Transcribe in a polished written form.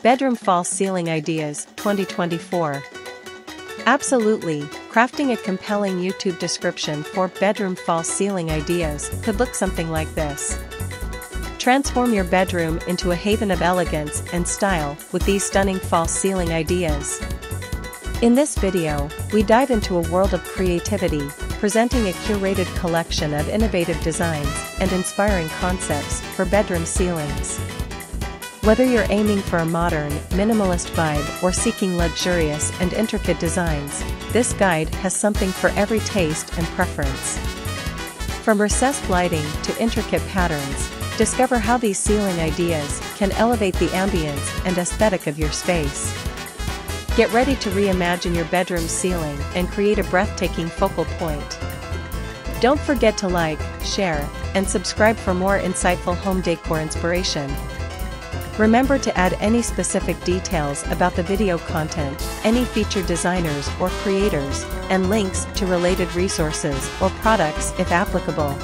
Bedroom False Ceiling Ideas, 2024. Absolutely, crafting a compelling YouTube description for bedroom false ceiling ideas could look something like this. Transform your bedroom into a haven of elegance and style with these stunning false ceiling ideas. In this video, we dive into a world of creativity, presenting a curated collection of innovative designs and inspiring concepts for bedroom ceilings. Whether you're aiming for a modern, minimalist vibe or seeking luxurious and intricate designs, this guide has something for every taste and preference. From recessed lighting to intricate patterns, discover how these ceiling ideas can elevate the ambience and aesthetic of your space. Get ready to reimagine your bedroom ceiling and create a breathtaking focal point. Don't forget to like, share, and subscribe for more insightful home decor inspiration. Remember to add any specific details about the video content, any featured designers or creators, and links to related resources or products if applicable.